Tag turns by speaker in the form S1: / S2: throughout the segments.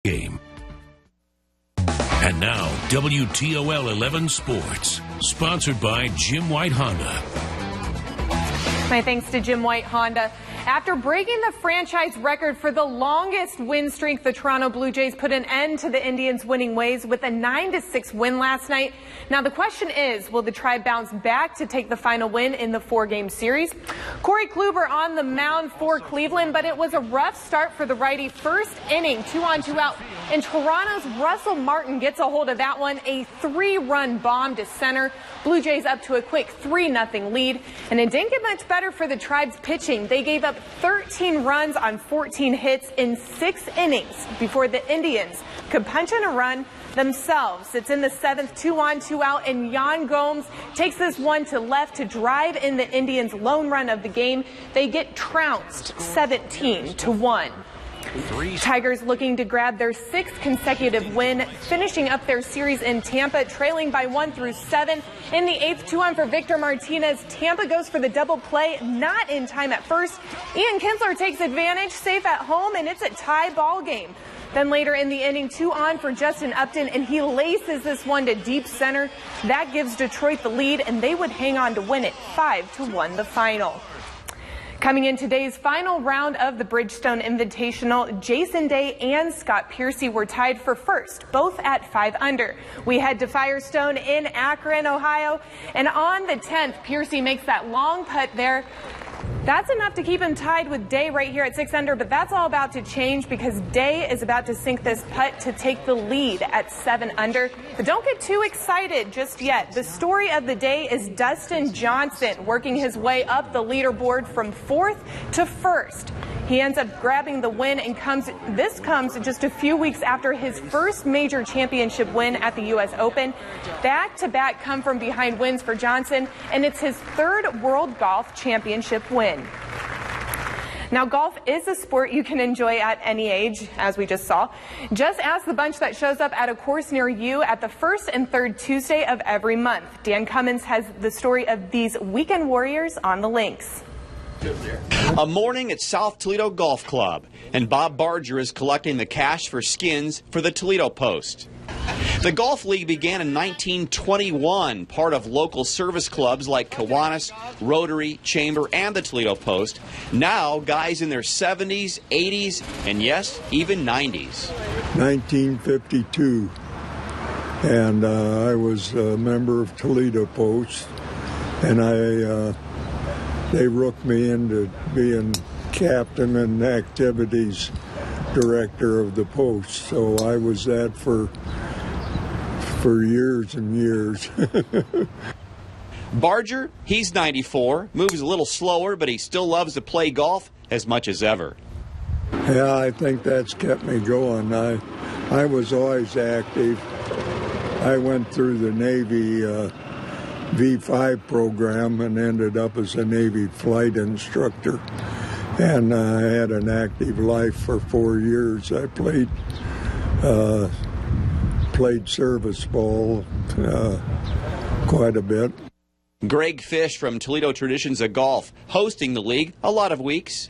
S1: game. And now, WTOL 11 Sports, sponsored by Jim White Honda.
S2: My thanks to Jim White Honda. After breaking the franchise record for the longest win streak, the Toronto Blue Jays put an end to the Indians' winning ways with a 9-6 win last night. Now the question is, will the Tribe bounce back to take the final win in the 4-game series? Corey Kluber on the mound for Cleveland, but it was a rough start for the righty. First inning, 2-on-2 out, and Toronto's Russell Martin gets a hold of that one. A 3-run bomb to center. Blue Jays up to a quick 3-0 lead, and it didn't get much better for the Tribe's pitching. They gave up 13 runs on 14 hits in 6 innings before the Indians could punch in a run themselves. It's in the 7th, 2-on-2 out, and Yan Gomes takes this one to left to drive in the Indians' lone run of the game. They get trounced 17-1. Tigers looking to grab their 6th consecutive win, finishing up their series in Tampa, trailing by 1 through 7. In the 8th, 2-on for Victor Martinez. Tampa goes for the double play, not in time at first. Ian Kinsler takes advantage, safe at home, and it's a tie ball game. Then later in the inning, 2-on for Justin Upton, and he laces this one to deep center. That gives Detroit the lead, and they would hang on to win it 5-1 the final. Coming in today's final round of the Bridgestone Invitational, Jason Day and Scott Piercy were tied for first, both at 5 under. We head to Firestone in Akron, Ohio, and on the 10th, Piercy makes that long putt there. That's enough to keep him tied with Day right here at 6 under, but that's all about to change because Day is about to sink this putt to take the lead at 7 under. But don't get too excited just yet. The story of the day is Dustin Johnson working his way up the leaderboard from 4th to 1st. He ends up grabbing the win, and this comes just a few weeks after his first major championship win at the U.S. Open. Back-to-back come-from-behind wins for Johnson, and it's his 3rd World Golf Championship win. Now, golf is a sport you can enjoy at any age, as we just saw. Just ask the bunch that shows up at a course near you at the 1st and 3rd Tuesday of every month. Dan Cummins has the story of these weekend warriors on the links.
S3: A morning at South Toledo Golf Club, and Bob Barger is collecting the cash for skins for the Toledo Post. The Golf League began in 1921, part of local service clubs like Kiwanis, Rotary, Chamber, and the Toledo Post. Now, guys in their 70s, 80s, and yes, even 90s.
S4: 1952, and I was a member of Toledo Post, and they rooked me into being captain and activities director of the Post. So I was that for years and years.
S3: Barger, he's 94, moves a little slower, but he still loves to play golf as much as ever.
S4: Yeah, I think that's kept me going. I was always active. I went through the Navy V5 program and ended up as a Navy flight instructor, and I had an active life for 4 years. I played service ball quite a bit.
S3: Greg Fish from Toledo Traditions of Golf, hosting the league a lot of weeks.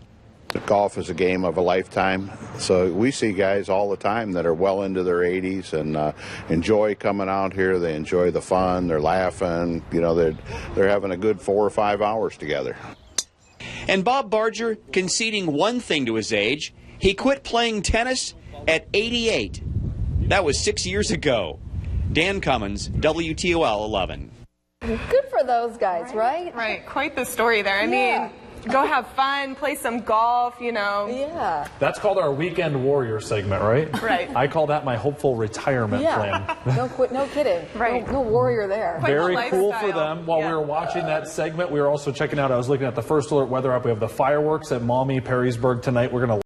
S5: Golf is a game of a lifetime, so we see guys all the time that are well into their 80s and enjoy coming out here. They enjoy the fun, they're laughing, you know, they're having a good 4 or 5 hours together.
S3: And Bob Barger conceding one thing to his age: he quit playing tennis at 88. That was 6 years ago. Dan Cummins, WTOL 11.
S6: Good for those guys, right?
S2: Right, quite the story there. I mean, go have fun, play some golf, you know.
S6: Yeah.
S7: That's called our weekend warrior segment, right?
S2: Right.
S7: I call that my hopeful retirement plan.
S6: No kidding.
S2: Right.
S6: No warrior there.
S7: Very cool for them. While we were watching that segment, we were also checking out, I was looking at the First Alert weather app. We have the fireworks at Maumee, Perrysburg tonight. We're going to